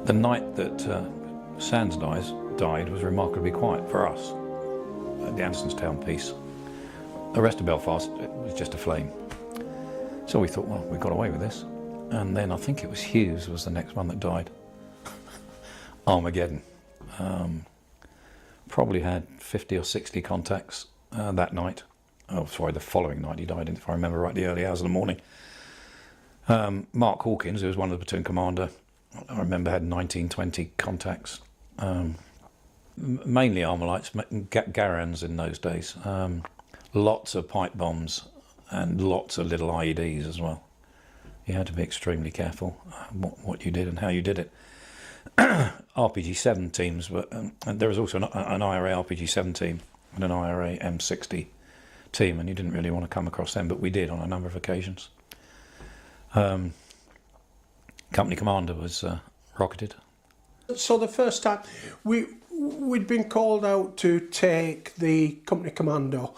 The night that Sands died was remarkably quiet for us at the Andersonstown piece. The rest of Belfast, it was just a flame. So we thought, well, we got away with this. And then I think it was Hughes was the next one that died. Armageddon. Probably had 50 or 60 contacts that night. Oh, sorry, the following night he died, if I remember right, the early hours of the morning. Mark Hawkins, who was one of the platoon commander, I remember had 19, 20 contacts. Mainly Armalites, Garans in those days. Lots of pipe bombs and lots of little IEDs as well. You had to be extremely careful what you did and how you did it. RPG-7 teams, and there was also an IRA RPG-7 team and an IRA M60 team, and you didn't really want to come across them, but we did on a number of occasions. Company commander was rocketed. So the first time we'd been called out to take the company commando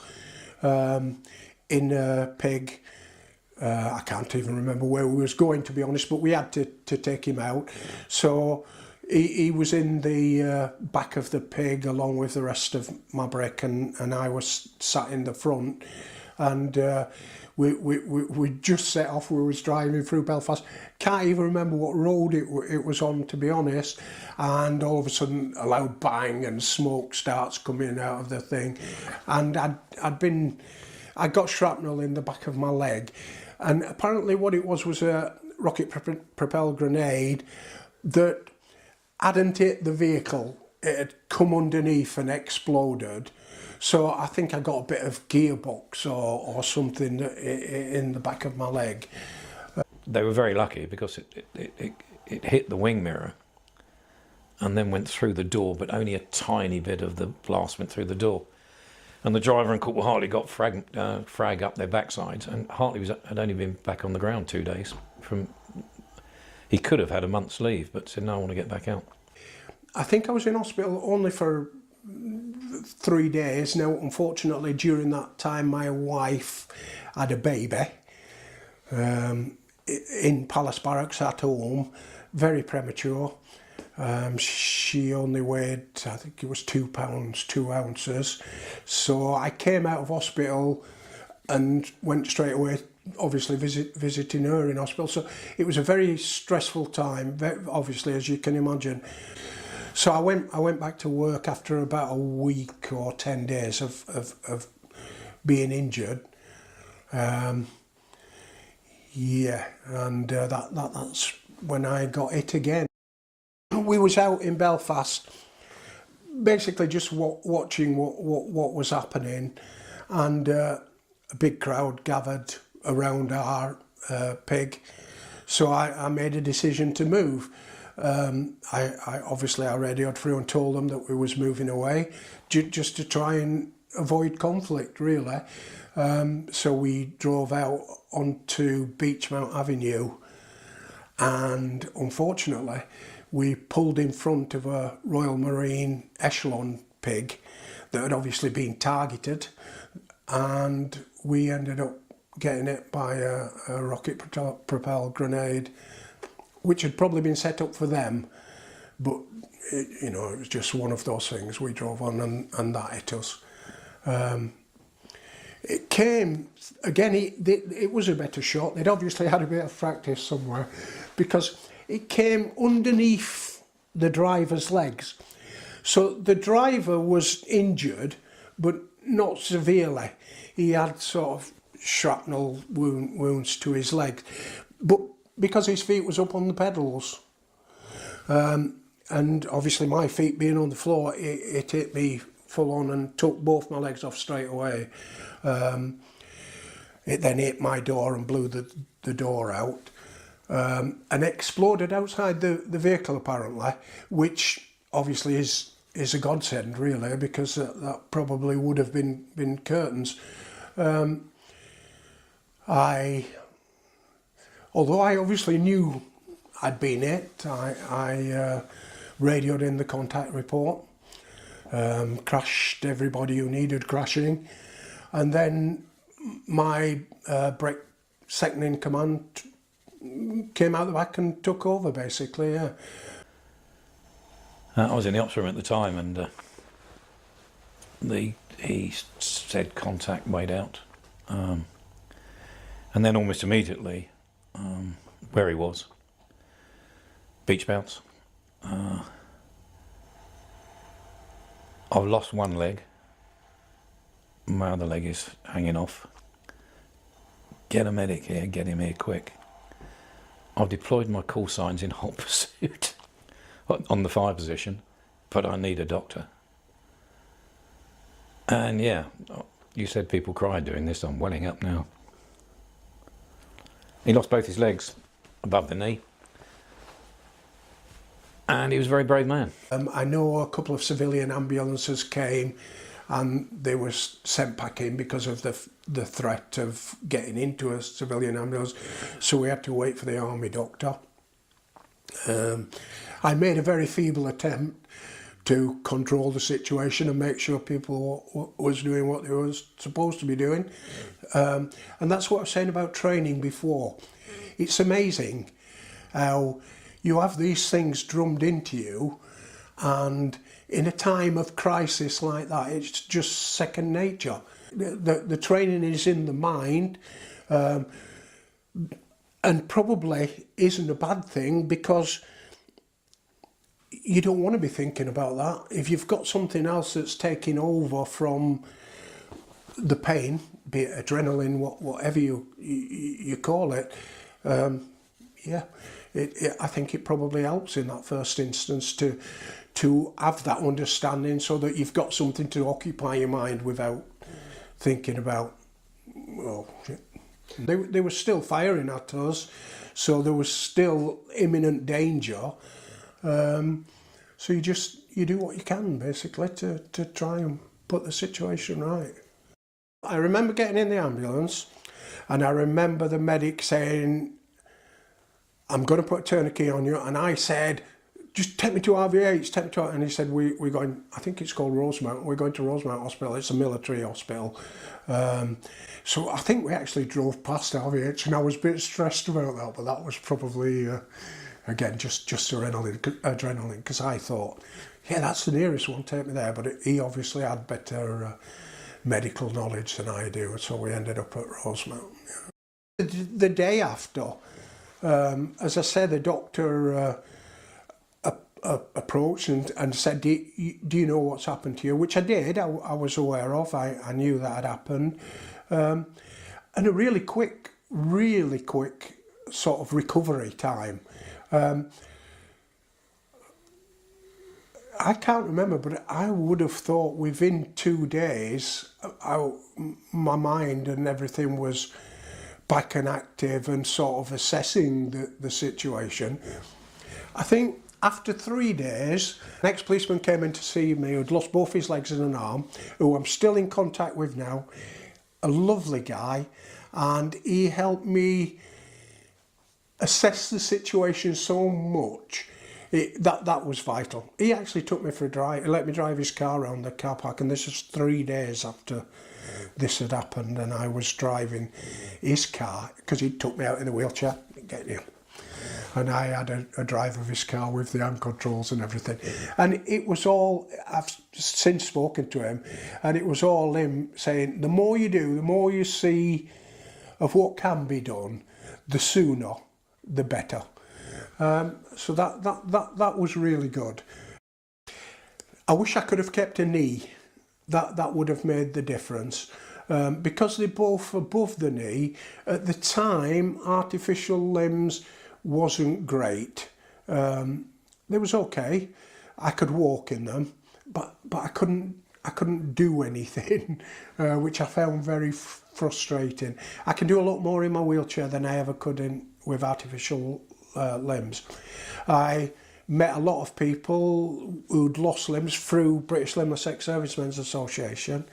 in a pig. I can't even remember where we was going, to be honest, but we had to take him out. So he was in the back of the pig along with the rest of my brick, and I was sat in the front, and we just set off. We was driving through Belfast. Can't even remember what road it was on, to be honest. And all of a sudden, a loud bang and smoke starts coming out of the thing. And I got shrapnel in the back of my leg. And apparently what it was a rocket propelled grenade that hadn't hit the vehicle. It had come underneath and exploded. So I think I got a bit of gearbox or something in the back of my leg. They were very lucky because it hit the wing mirror and then went through the door, but only a tiny bit of the blast went through the door. And the driver and Corporal Hartley got frag up their backsides, and Hartley had only been back on the ground 2 days. He could have had a month's leave, but said, no, I want to get back out. I think I was in hospital only for 3 days. Now, unfortunately, during that time, my wife had a baby in Palace Barracks at home, very premature. She only weighed, I think it was 2 pounds, 2 ounces. So I came out of hospital and went straight away, obviously visiting her in hospital. So it was a very stressful time, obviously, as you can imagine. So I went back to work after about a week or 10 days of being injured. Yeah, and that's when I got it again. We was out in Belfast, basically just watching what was happening, and a big crowd gathered around our pig. So I made a decision to move. I obviously radioed through and told them that we was moving away, just to try and avoid conflict, really. So we drove out onto Beechmount Avenue, and unfortunately we pulled in front of a Royal Marine echelon pig that had obviously been targeted, and we ended up getting hit by a rocket propelled grenade, which had probably been set up for them, but it was just one of those things. We drove on and that hit us. It came, again, it was a better shot. They'd obviously had a bit of practice somewhere, because it came underneath the driver's legs. So the driver was injured, but not severely. He had sort of shrapnel wounds to his leg, but because his feet was up on the pedals, and obviously my feet being on the floor, it hit me full on and took both my legs off straight away. It then hit my door and blew the door out, and exploded outside the vehicle apparently, which obviously is a godsend really, because that probably would have been curtains. Although I obviously knew I'd been hit, I radioed in the contact report, crashed everybody who needed crashing, and then my second in command came out the back and took over, basically, yeah. I was in the ops room at the time, and he said contact made out, and then almost immediately, where he was, beach bounce. I've lost one leg, my other leg is hanging off. Get a medic here, get him here quick. I've deployed my call signs in hot pursuit on the fire position, but I need a doctor. And yeah, you said people cry doing this, I'm welling up now. He lost both his legs above the knee, and he was a very brave man. I know a couple of civilian ambulances came and they were sent back in because of the threat of getting into a civilian ambulance, so we had to wait for the army doctor. I made a very feeble attempt to control the situation and make sure people was doing what they were supposed to be doing. And that's what I was saying about training before. It's amazing how you have these things drummed into you, and in a time of crisis like that, it's just second nature. The training is in the mind, and probably isn't a bad thing, because you don't want to be thinking about that. If you've got something else that's taking over from the pain, be it adrenaline, whatever you call it, yeah, I think it probably helps in that first instance to have that understanding, so that you've got something to occupy your mind without thinking about, oh shit. They were still firing at us, so there was still imminent danger. So you do what you can, basically, to try and put the situation right. I remember getting in the ambulance, and I remember the medic saying, I'm going to put a tourniquet on you, and I said, just take me to RVH, take me to, and he said, we're going, I think it's called Rosemount, we're going to Rosemount Hospital, it's a military hospital. So I think we actually drove past RVH, and I was a bit stressed about that, but that was probably, again, just adrenaline, because I thought, yeah, that's the nearest one, take me there, but he obviously had better medical knowledge than I do, so we ended up at Rosemount. Yeah. The day after, as I said, the doctor approached and said, do you know what's happened to you? Which I did, I was aware of, I knew that had happened. And a really quick sort of recovery time. I can't remember, but I would have thought within 2 days, my mind and everything was back and active and sort of assessing the situation. I think after 3 days, an ex-policeman came in to see me who'd lost both his legs and an arm, who I'm still in contact with now, a lovely guy, and he helped me assess the situation so much. That was vital. He actually took me for a drive. He let me drive his car around the car park, and this was 3 days after this had happened, and I was driving his car because he took me out in a wheelchair, get you. And I had a drive of his car with the hand controls and everything. And it was all, I've since spoken to him, and it was all him saying, the more you do, the more you see of what can be done, the sooner, the better. So that was really good. I wish I could have kept a knee. That would have made the difference. Because they're both above the knee, at the time, artificial limbs wasn't great. They was okay. I could walk in them, but I couldn't do anything, which I found very frustrating. I can do a lot more in my wheelchair than I ever could with artificial limbs. I met a lot of people who'd lost limbs through British Limbless Ex-Servicemen's Association,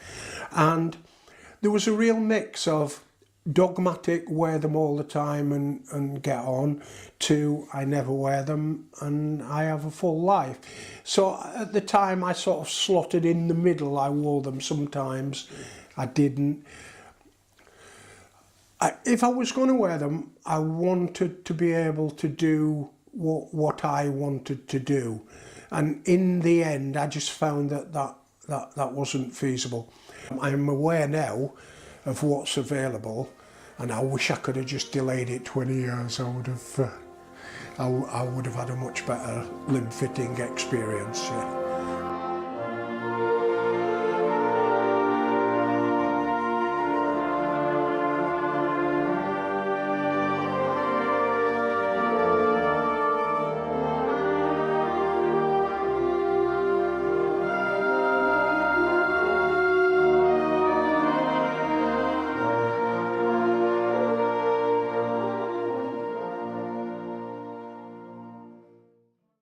and there was a real mix of dogmatic, wear them all the time and get on, to I never wear them and I have a full life. So at the time I sort of slotted in the middle. I wore them sometimes, I didn't. If I was going to wear them, I wanted to be able to do what I wanted to do. And in the end, I just found that wasn't feasible. I'm aware now of what's available, and I wish I could have just delayed it 20 years. I would have had a much better limb fitting experience. Yeah.